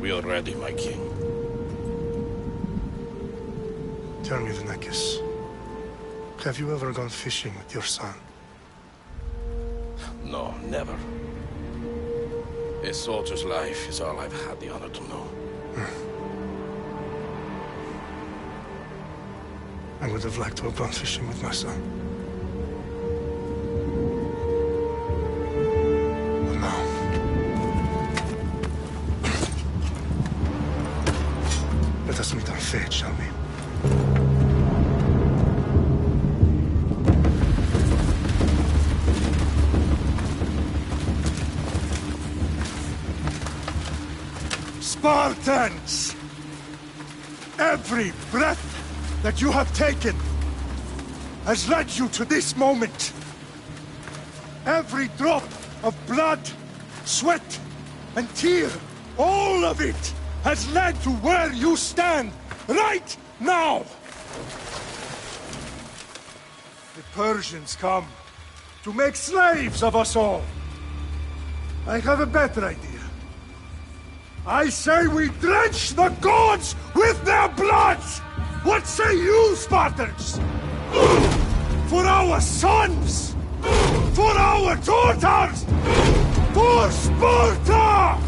We are ready, my king. Tell me, Vinicius, have you ever gone fishing with your son? No, never. A soldier's life is all I've had the honor to know. I would have liked to have gone fishing with my son. But no. Let us meet our fate, shall we? Spartans! Every breath that you have taken has led you to this moment. Every drop of blood, sweat, and tear, all of it has led to where you stand right now. The Persians come to make slaves of us all. I have a better idea. I say we drench the gods with their blood! What say you, Spartans? For our sons! For our daughters! For Sparta!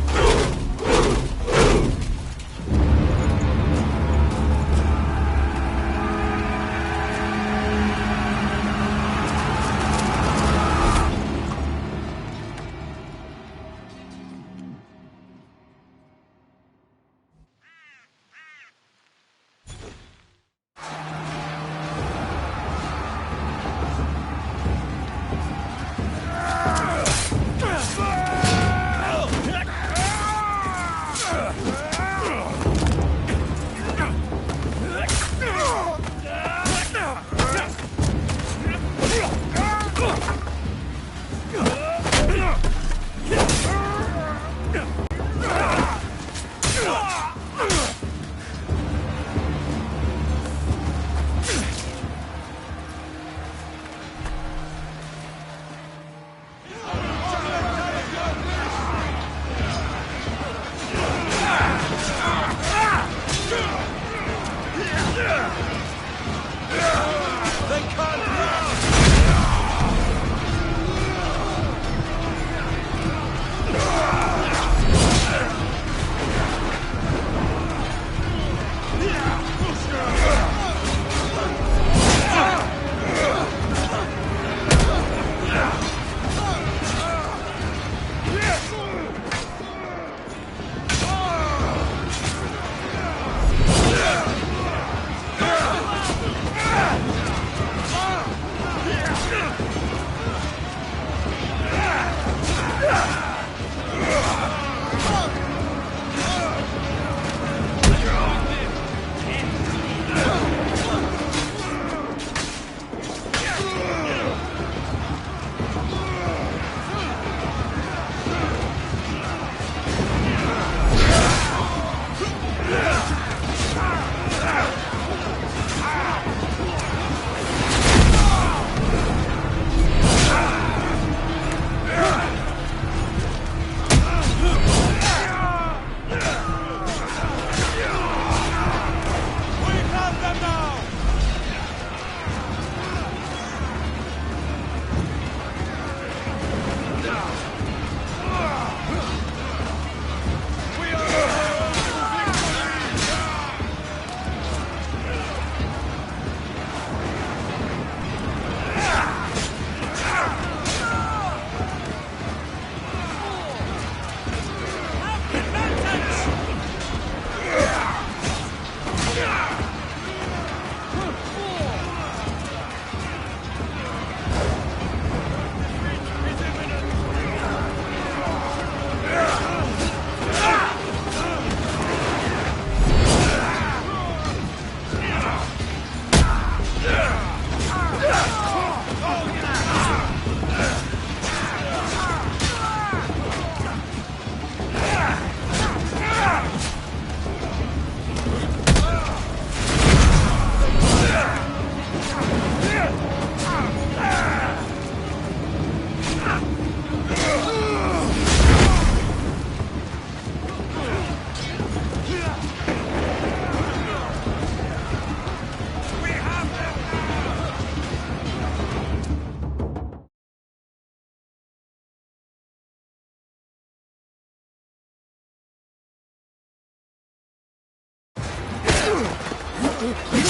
Puny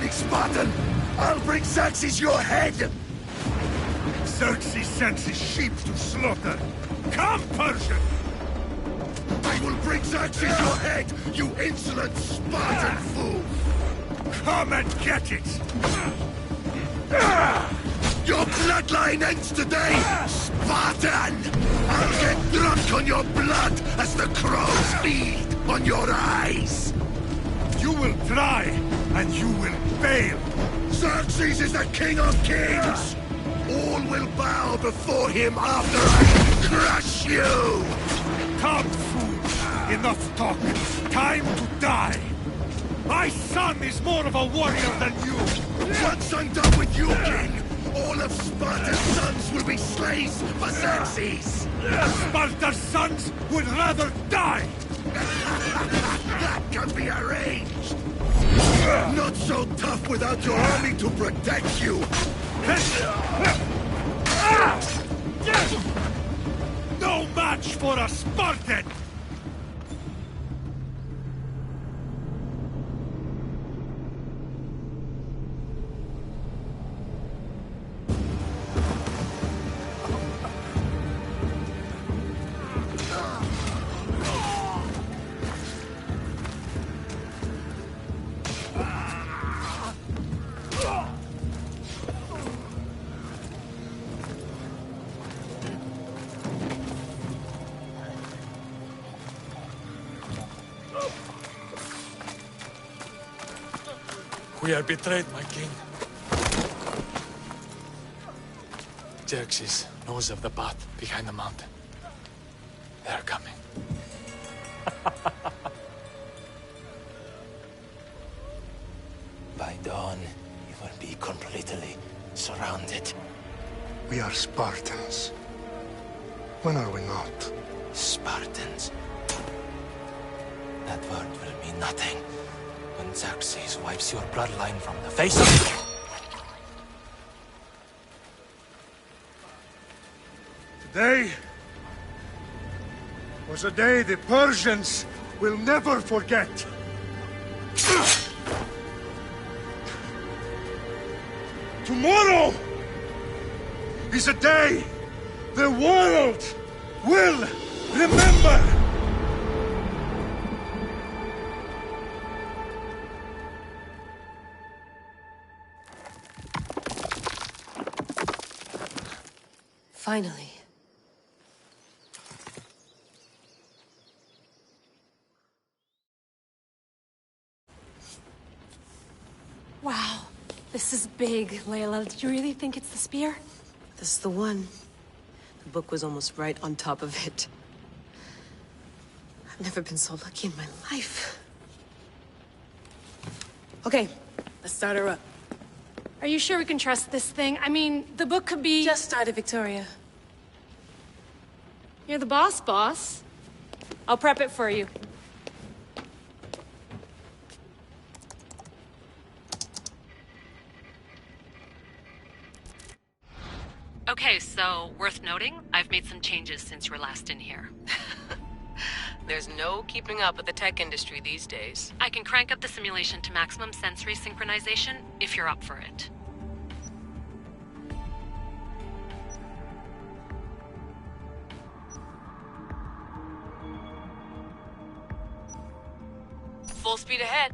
Spartan! I'll bring Xerxes your head! Xerxes sends his sheep to slaughter. Come, Persian! I will bring Xerxes your head, you insolent Spartan fool! Come and get it! Your bloodline ends today, Spartan! I'll get drunk on your blood as the crows feed on your eyes! You will try, and you will fail! Xerxes is the king of kings! All will bow before him after I crush you! Come, fool! Enough talk! Time to die! My son is more of a warrior than you! Once I'm done with you, king, all of Sparta's sons will be slaves for Xerxes! Sparta's sons would rather die! That can be arranged! Not so tough without your army to protect you! No match for a Spartan! We are betrayed, my king. Xerxes knows of the path behind the mountain. They are coming. By dawn, you will be completely surrounded. We are Spartans. When are we not? Spartans. That word will mean nothing when Xerxes wipes your bloodline from the face of... Today was a day the Persians will never forget. Tomorrow is a day the world will remember. Finally. Wow, this is big, Layla. Did you really think it's the spear? This is the one. The book was almost right on top of it. I've never been so lucky in my life. Okay, let's start her up. Are you sure we can trust this thing? I mean, the book could be... Just started, Victoria. You're the boss. I'll prep it for you. Okay, so, worth noting, I've made some changes since you were last in here. There's no keeping up with the tech industry these days. I can crank up the simulation to maximum sensory synchronization, if you're up for it. Full speed ahead.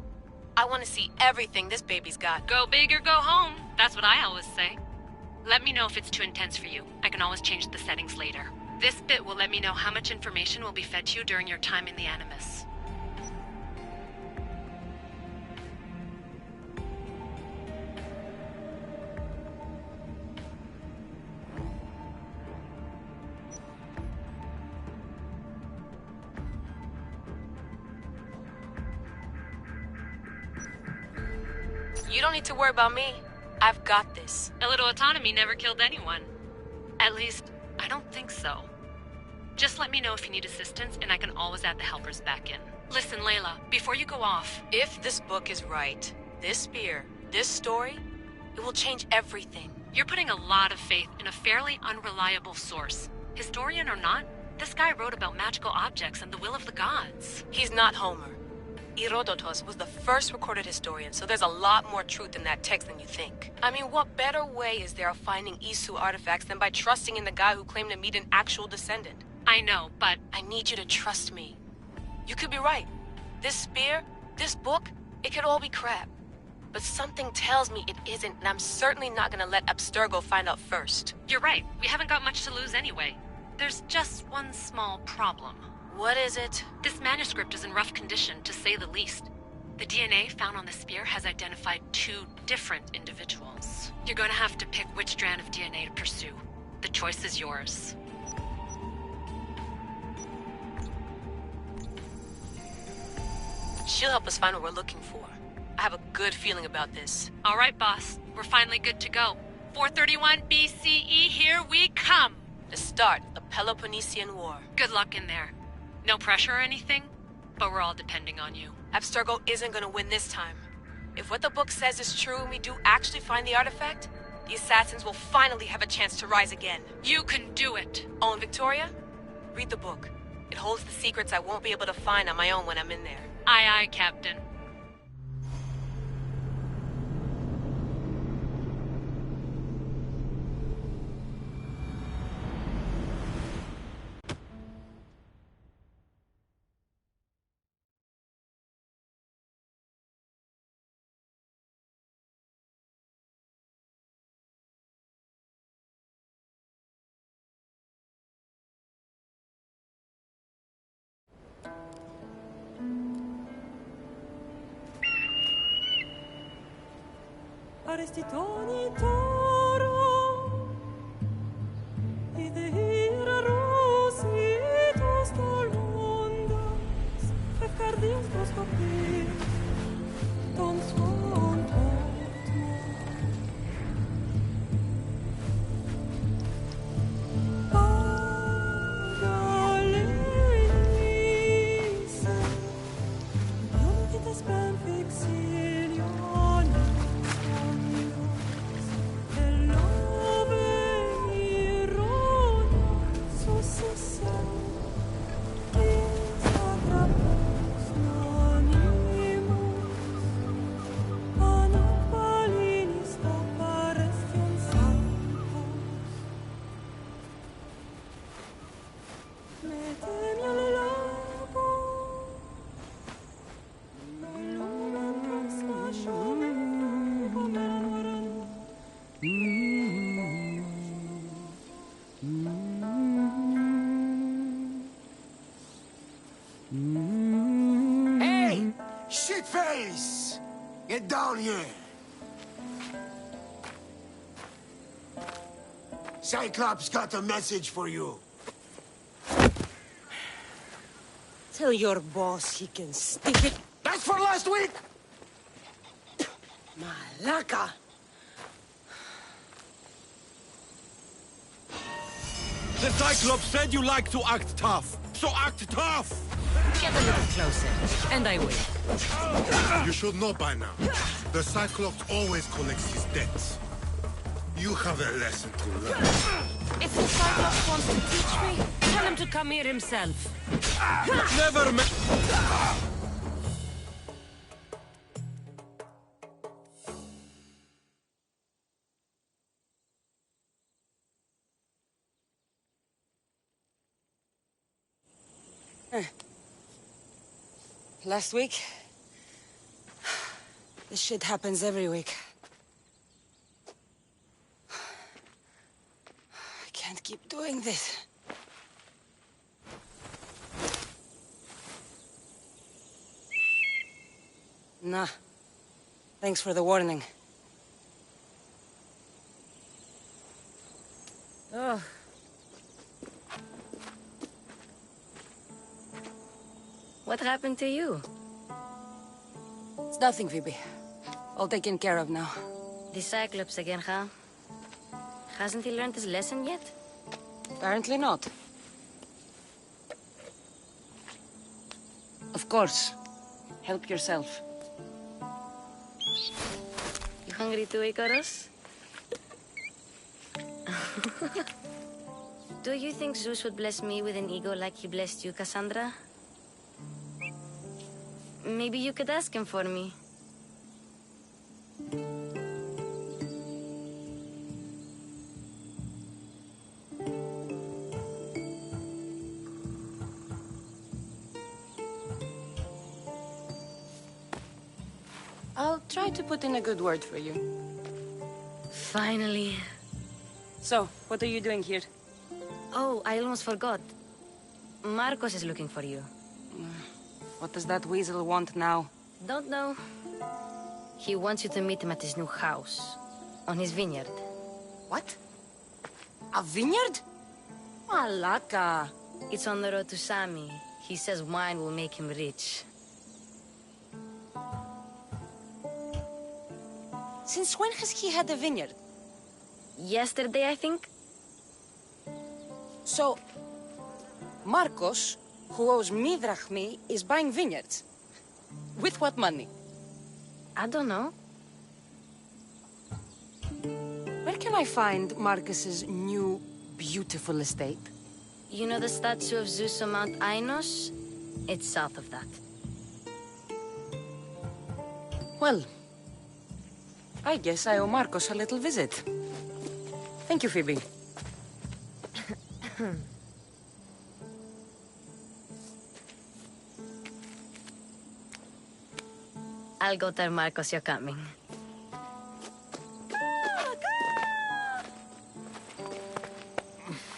I want to see everything this baby's got. Go big or go home. That's what I always say. Let me know if it's too intense for you. I can always change the settings later. This bit will let me know how much information will be fed to you during your time in the Animus. You don't need to worry about me. I've got this. A little autonomy never killed anyone. At least, I don't think so. Just let me know if you need assistance, and I can always add the helpers back in. Listen, Layla, before you go off... If this book is right, this spear, this story, It will change everything. You're putting a lot of faith in a fairly unreliable source. Historian or not, this guy wrote about magical objects and the will of the gods. He's not Homer. Herodotus was the first recorded historian, so there's a lot more truth in that text than you think. I mean, what better way is there of finding Isu artifacts than by trusting in the guy who claimed to meet an actual descendant? I know, but... I need you to trust me. You could be right. This spear, this book, it could all be crap. But something tells me it isn't, and I'm certainly not gonna let Abstergo find out first. You're right. We haven't got much to lose anyway. There's just one small problem. What is it? This manuscript is in rough condition, to say the least. The DNA found on the spear has identified 2 different individuals. You're gonna have to pick which strand of DNA to pursue. The choice is yours. She'll help us find what we're looking for. I have a good feeling about this. All right, boss. We're finally good to go. 431 BCE, here we come! The start of the Peloponnesian War. Good luck in there. No pressure or anything, but we're all depending on you. Abstergo isn't gonna win this time. If what the book says is true and we do actually find the artifact, the assassins will finally have a chance to rise again. You can do it! Oh, and Victoria? Read the book. It holds the secrets I won't be able to find on my own when I'm in there. Aye, aye, Captain. Arrestitoni toro, idehira rositos tolmondas, fefcardios proscopir, ton svon totmo. Pagalenise, blomtitas ben fixilion. Hey! Shitface! Get down here! Cyclops got a message for you. Tell your boss he can stick it. That's for last week! Malaka! The Cyclops said you like to act tough, so act tough! Get a little closer, and I will. You should know by now. The Cyclops always collects his debts. You have a lesson to learn. If the Cyclops wants to teach me, tell him to come here himself. Never Last week? This shit happens every week. I can't keep doing this. Nah. Thanks for the warning. Oh. What happened to you? It's nothing, Phoebe. All taken care of now. The Cyclops again, huh? Hasn't he learned his lesson yet? Apparently not. Of course. Help yourself. You hungry too, Icarus? Do you think Zeus would bless me with an ego like he blessed you, Cassandra? Maybe you could ask him for me. I'll try to put in a good word for you. Finally. So, what are you doing here? Oh, I almost forgot. Marcos is looking for you. What does that weasel want now? Don't know. He wants you to meet him at his new house. On his vineyard. What? A vineyard? Malaka. It's on the road to Sami. He says wine will make him rich. Since when has he had a vineyard? Yesterday, I think. So, Marcos, who owes me drachmi, is buying vineyards. With what money? I don't know. Where can I find Marcus's new, beautiful estate? You know the statue of Zeus on Mount Ainos? It's south of that. Well, I guess I owe Marcos a little visit. Thank you, Phoebe. I'll go tell Marcos you're coming.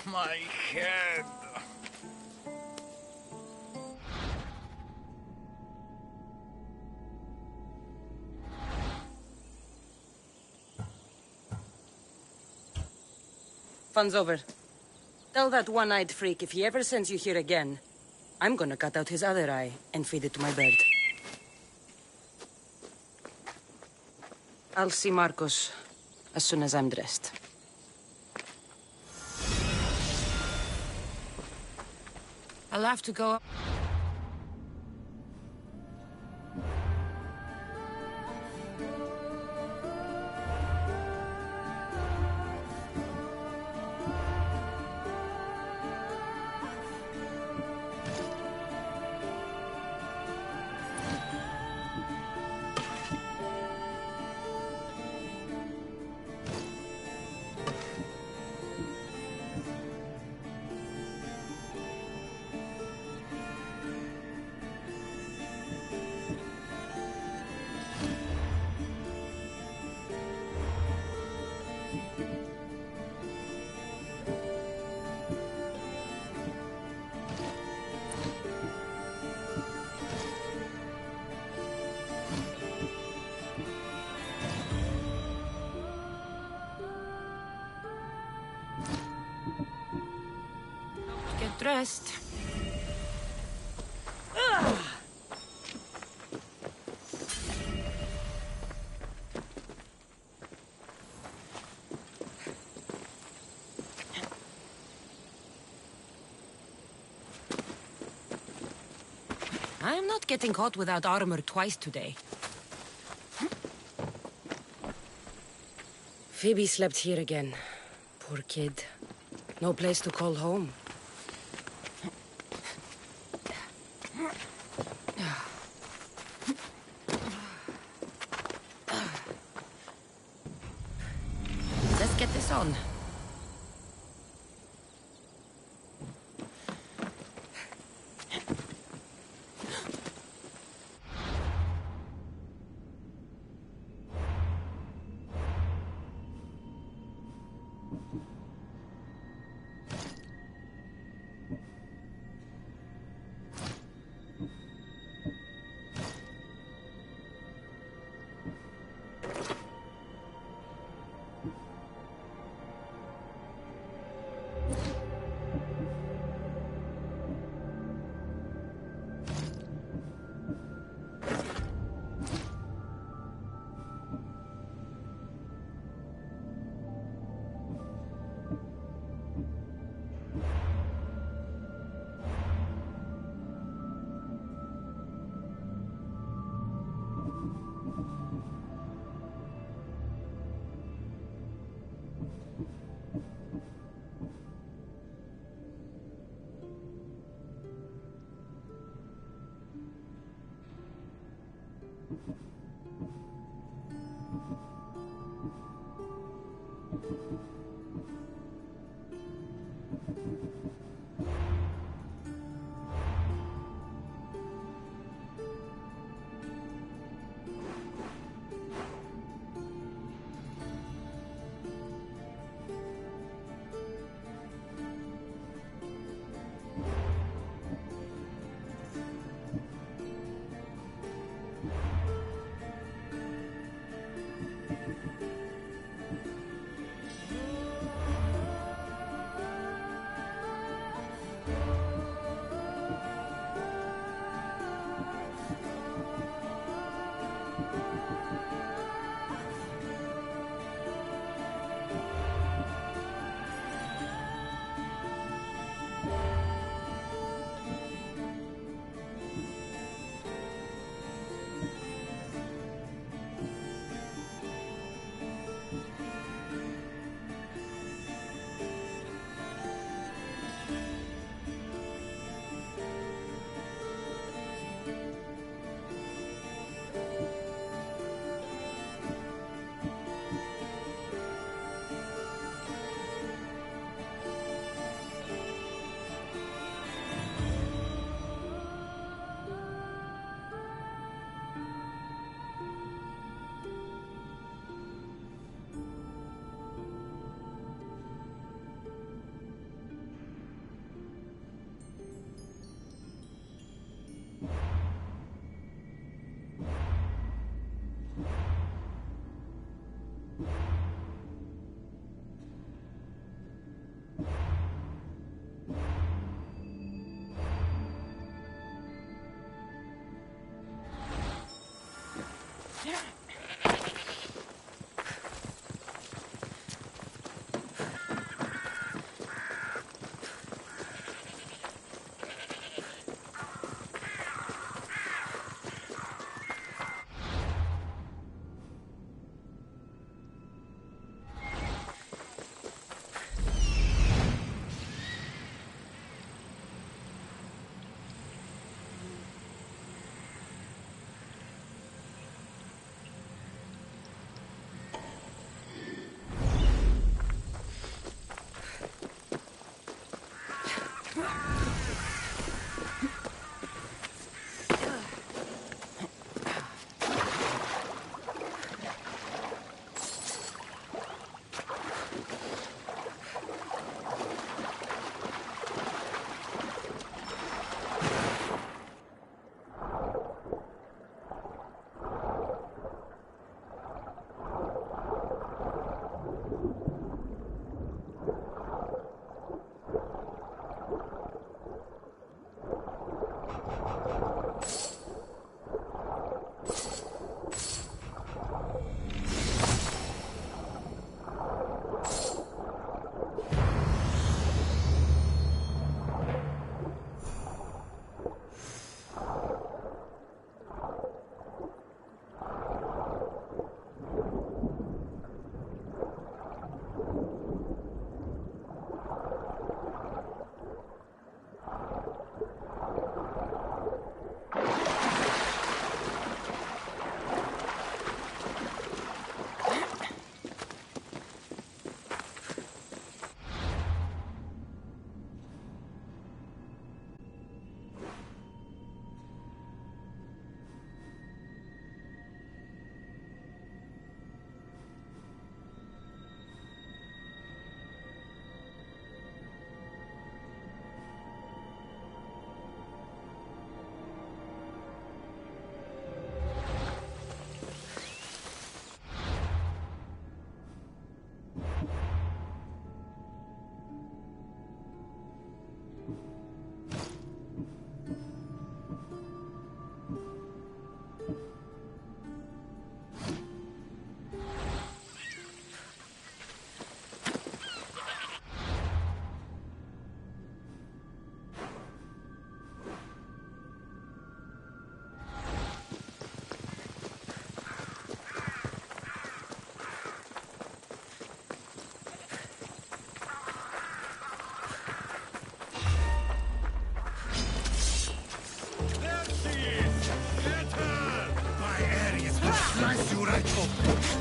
My head. Fun's over. Tell that one-eyed freak if he ever sends you here again, I'm gonna cut out his other eye and feed it to my bird. I'll see Marcos as soon as I'm dressed. I'll have to go. Get dressed. I'm not getting caught without armor twice today. Phoebe slept here again. Poor kid. No place to call home. Let's get this on.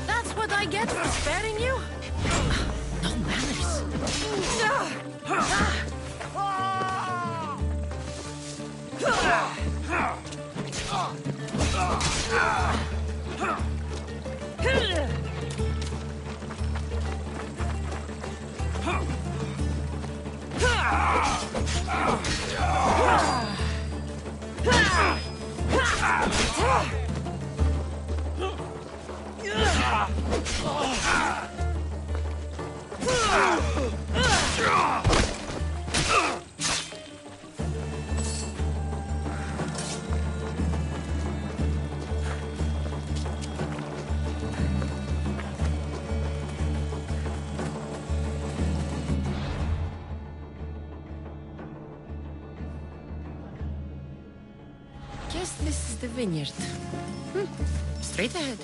That's what I get for sparing you? No manners. Guess this is the vineyard. Straight ahead.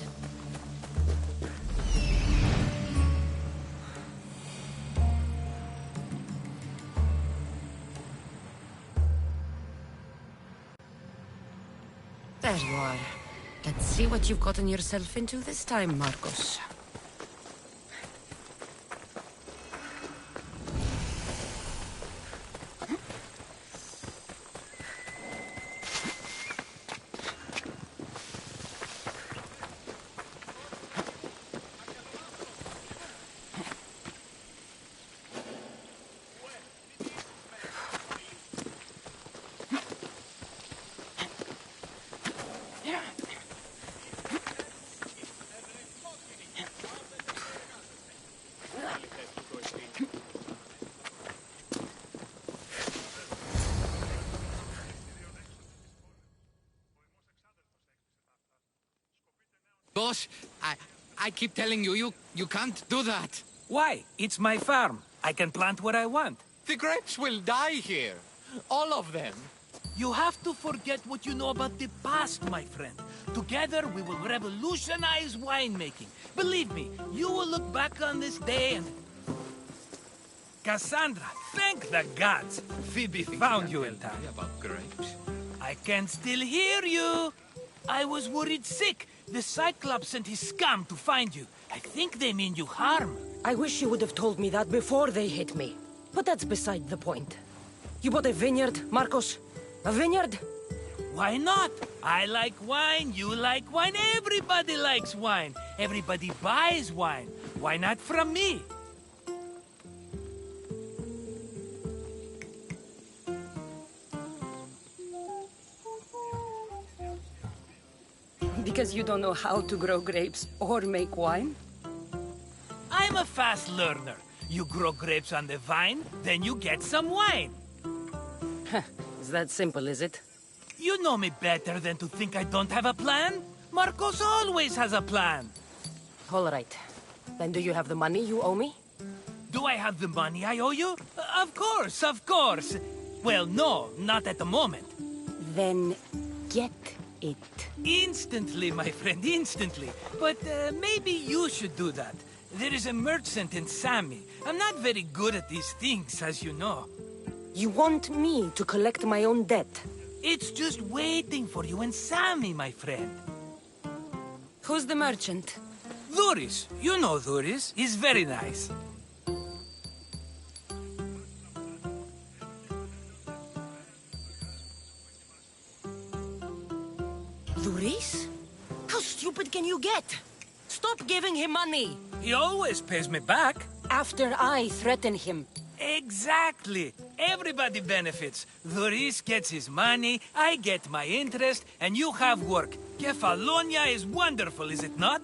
There you are. Let's see what you've gotten yourself into this time, Marcos. Marcos, I keep telling you, you can't do that. Why? It's my farm. I can plant what I want. The grapes will die here. All of them. You have to forget what you know about the past, my friend. Together, we will revolutionize winemaking. Believe me, you will look back on this day and... Cassandra, thank the gods! Phoebe found you in time. About grapes? I can still hear you! I was worried sick. The Cyclops sent his scum to find you. I think they mean you harm. I wish you would have told me that before they hit me. But that's beside the point. You bought a vineyard, Marcos? A vineyard? Why not? I like wine, you like wine, everybody likes wine. Everybody buys wine. Why not from me? Because you don't know how to grow grapes or make wine? I'm a fast learner. You grow grapes on the vine, then you get some wine. Is that simple, is it? You know me better than to think I don't have a plan. Marcos always has a plan. All right. Then do you have the money you owe me? Do I have the money I owe you? Of course, of course. Well, no, not at the moment. Then get it. Instantly, my friend, instantly. But maybe you should do that. There is a merchant in Sami. I'm not very good at these things, as you know. You want me to collect my own debt? It's just waiting for you in Sami, my friend. Who's the merchant? Duris. You know Duris. He's very nice. Duris? How stupid can you get? Stop giving him money! He always pays me back. After I threaten him. Exactly. Everybody benefits. Duris gets his money, I get my interest, and you have work. Kefalonia is wonderful, is it not?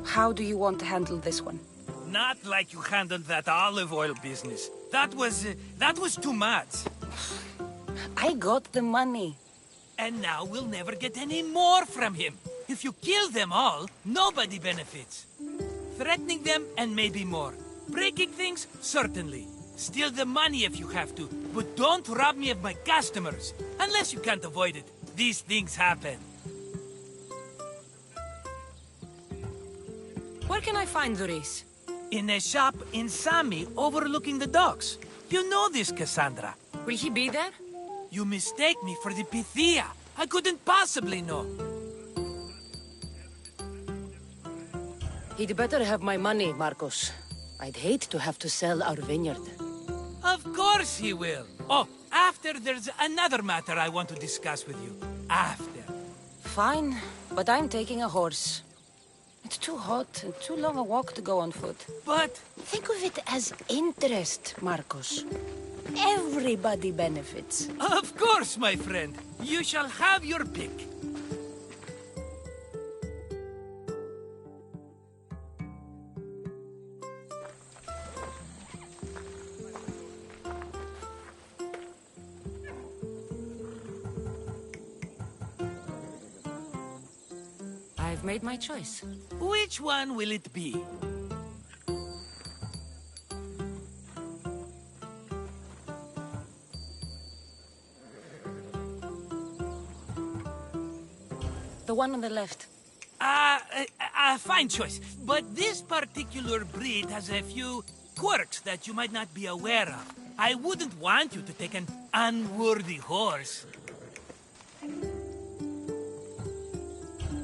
How do you want to handle this one? Not like you handled that olive oil business. That was too much. I got the money. And now we'll never get any more from him. If you kill them all, nobody benefits. Threatening them, and maybe more. Breaking things, certainly. Steal the money if you have to, but don't rob me of my customers. Unless you can't avoid it. These things happen. Where can I find Duris? In a shop in Sami, overlooking the docks. You know this, Cassandra. Will he be there? You mistake me for the Pythia. I couldn't possibly know. He'd better have my money, Marcos. I'd hate to have to sell our vineyard. Of course he will. Oh, after there's another matter I want to discuss with you. After. Fine, but I'm taking a horse. It's too hot and too long a walk to go on foot. But... think of it as interest, Marcos. Everybody benefits. Of course, my friend. You shall have your pick. I've made my choice. Which one will it be? The one on the left. Fine choice. But this particular breed has a few quirks that you might not be aware of. I wouldn't want you to take an unworthy horse.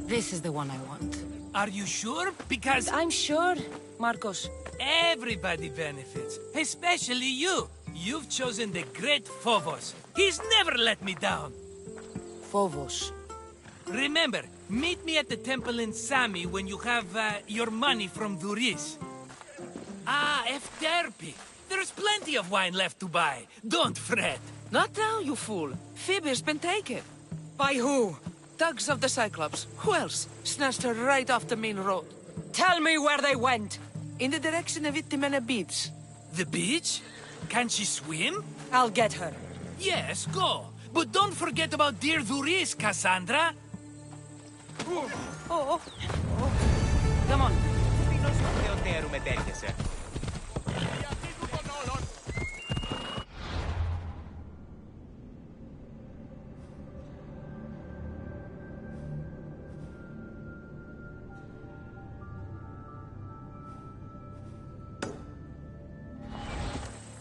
This is the one I want. Are you sure? Because... I'm sure, Marcos. Everybody benefits, especially you. You've chosen the great Phobos. He's never let me down. Phobos. Remember, meet me at the temple in Sami when you have your money from Duris. Efterpi. There's plenty of wine left to buy. Don't fret. Not now, you fool. Phoebe's been taken. By who? Thugs of the Cyclops. Who else? Snatched her right off the main road. Tell me where they went. In the direction of Itimena Beach. The beach? Can she swim? I'll get her. Yes, go. But don't forget about dear Duris, Cassandra. Oh. Come on.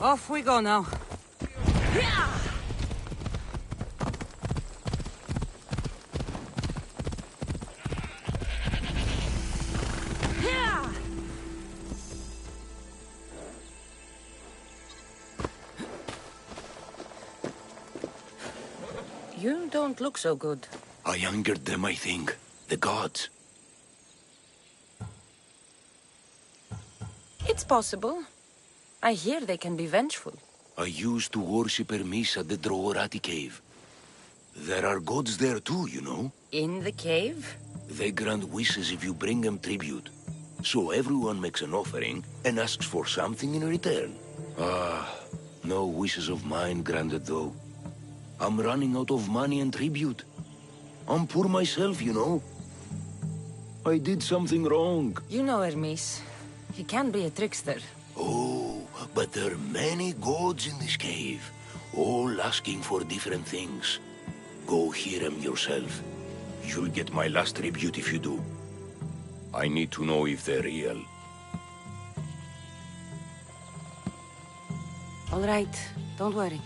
Off we go now. You don't look so good. I angered them, I think. The gods. It's possible. I hear they can be vengeful. I used to worship Hermes at the Droorati cave. There are gods there too, you know. In the cave? They grant wishes if you bring them tribute. So everyone makes an offering and asks for something in return. No wishes of mine granted though. I'm running out of money and tribute. I'm poor myself, you know. I did something wrong. You know Hermes. He can be a trickster. Oh, but there are many gods in this cave, all asking for different things. Go hear them yourself. You'll get my last tribute if you do. I need to know if they're real. All right, don't worry.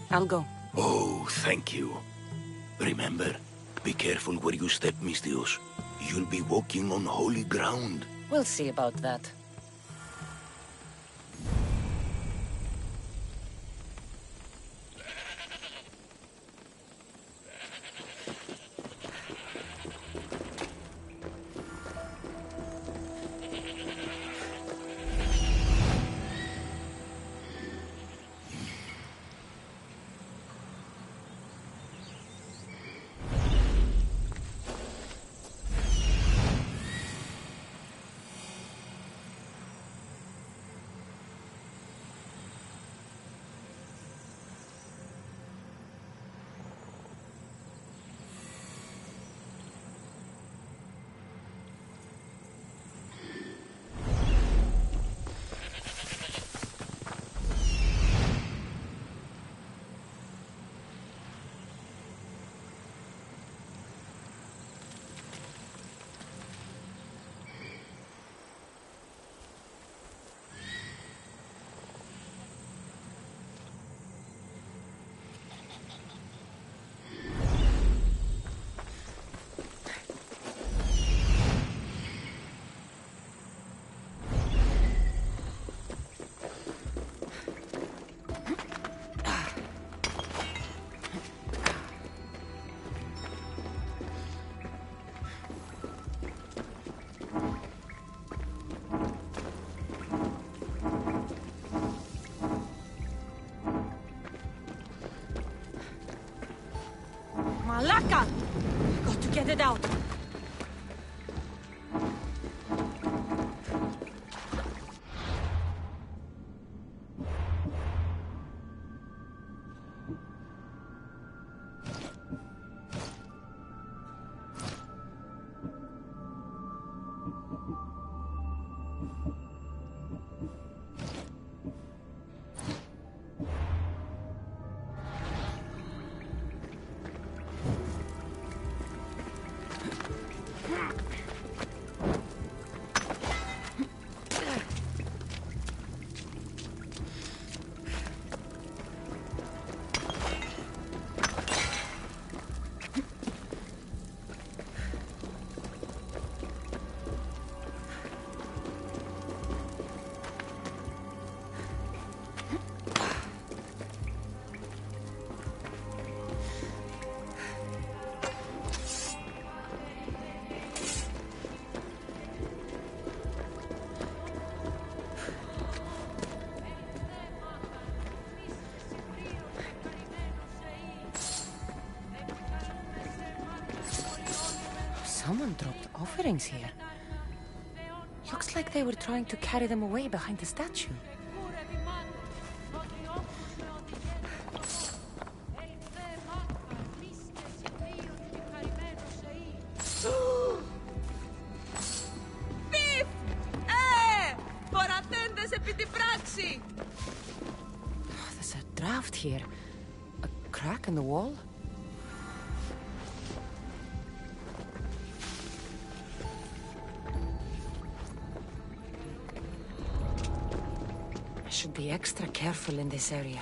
I'll go. Oh, thank you. Remember, be careful where you step, Mistios. You'll be walking on holy ground. We'll see about that. offerings here. Looks like they were trying to carry them away behind the statue. There's a draft here. A crack in the wall? I should be extra careful in this area.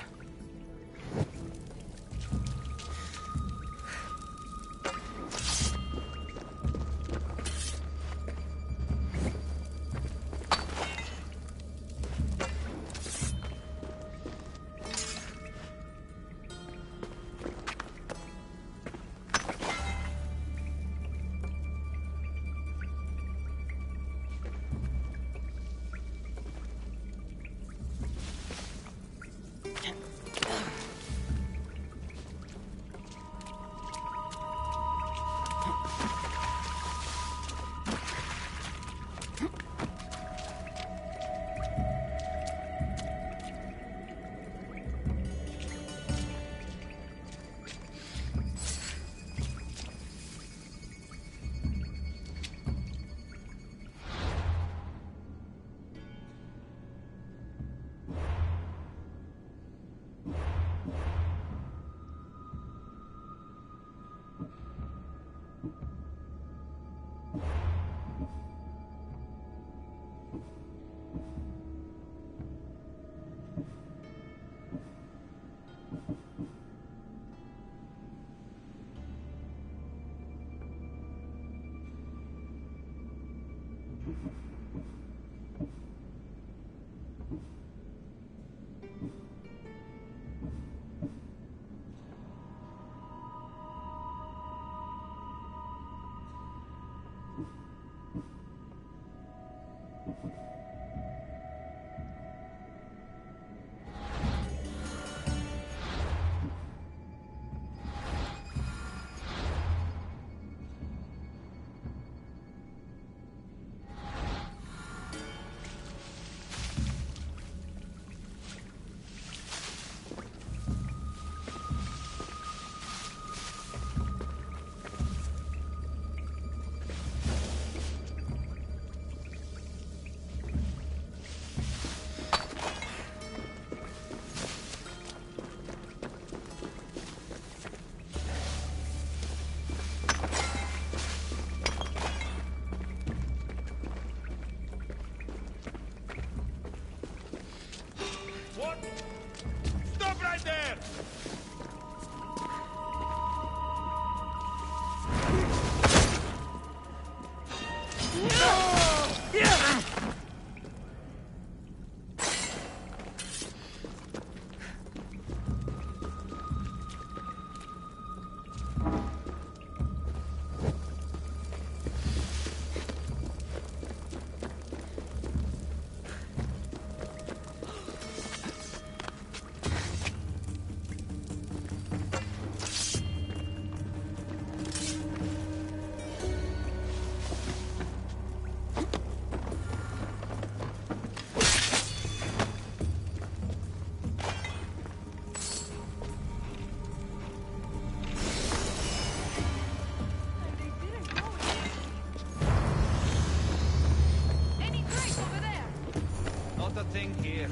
Thing here.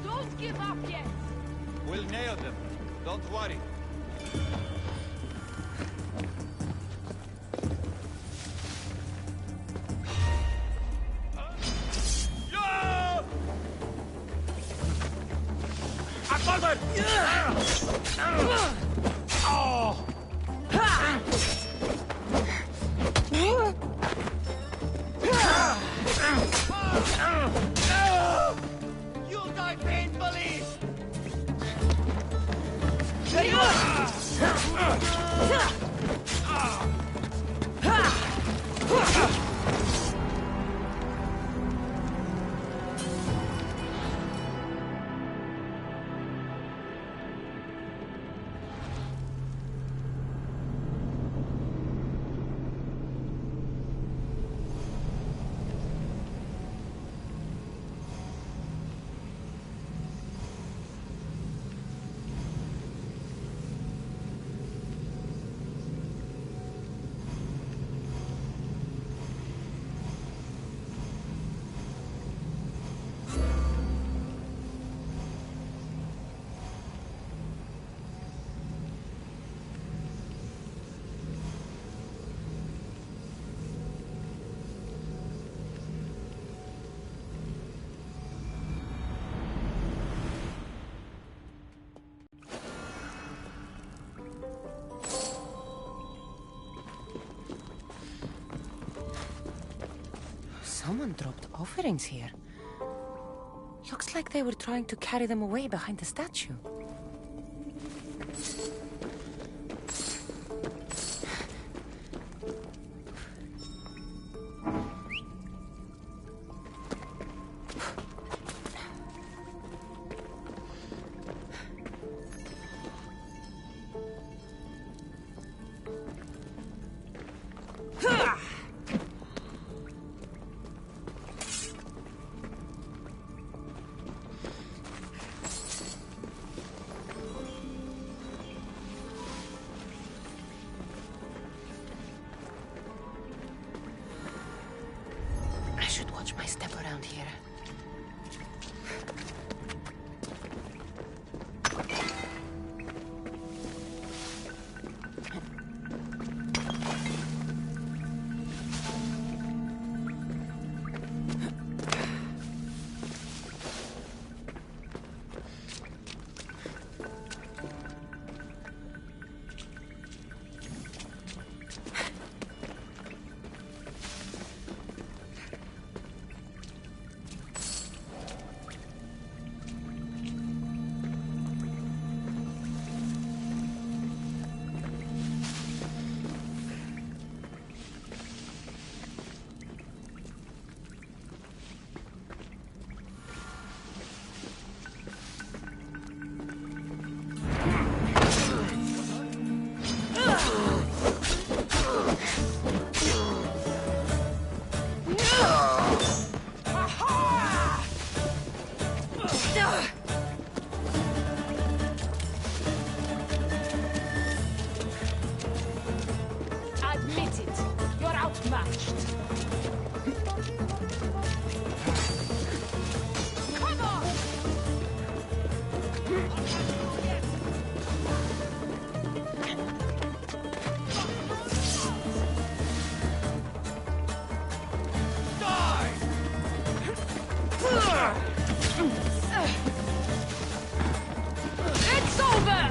Don't give up yet. We'll nail them. Don't worry. You'll die painfully. Someone dropped offerings here. Looks like they were trying to carry them away behind the statue. Watch my step around here. Admit it. You're outmatched. Come on! It's over!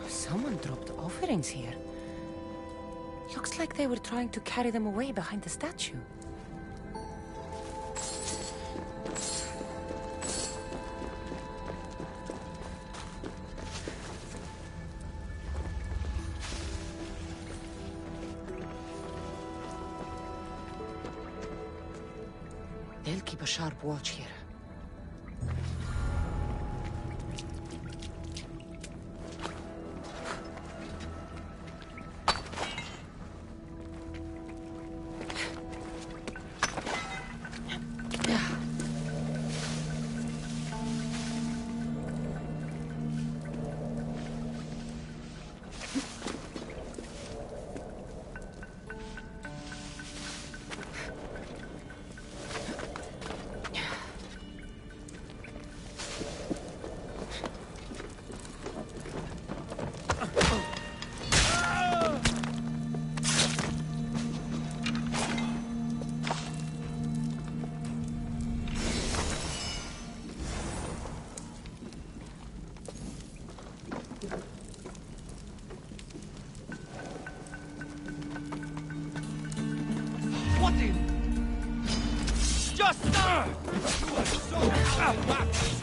Someone dropped offerings here. Looks like they were trying to carry them away behind the statue. They'll keep a sharp watch here. him! Just now! You are so outmatched!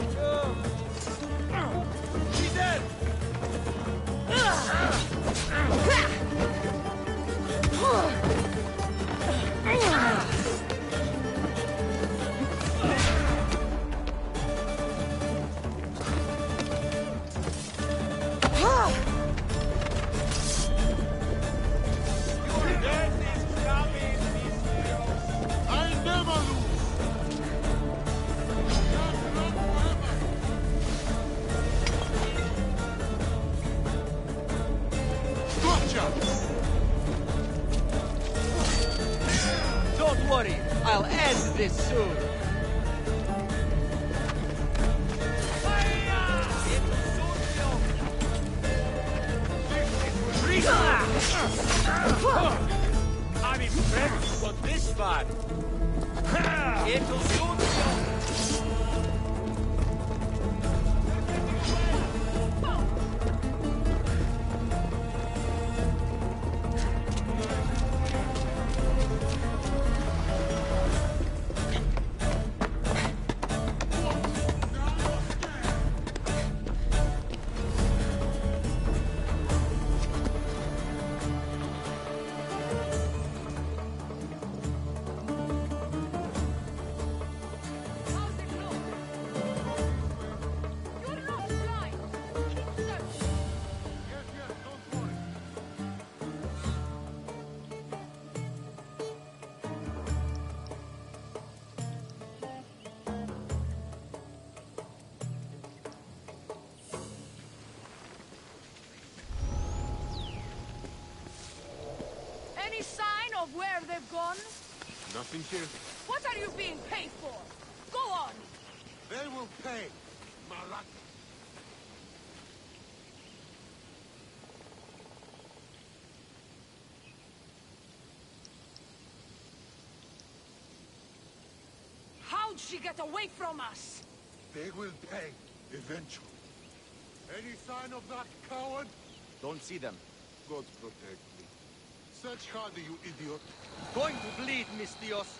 She's dead! Don't worry, I'll end this soon. I'm impressed you got this far. It'll soon be over. Any sign of where they've gone? Nothing here. What are you being paid for? Go on! They will pay, Malak. How'd she get away from us? They will pay, eventually. Any sign of that coward? Don't see them. God protect me. Search harder, you idiot. Going to bleed, Miss Dios.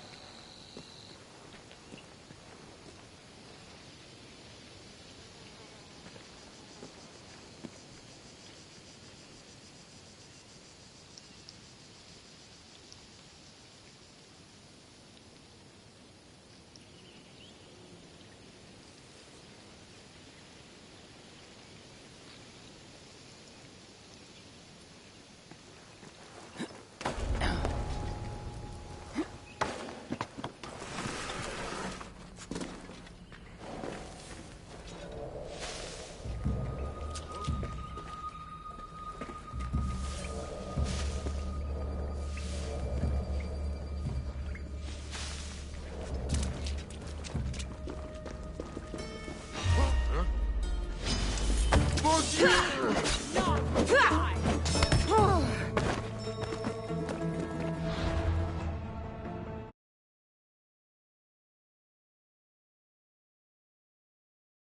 Not die!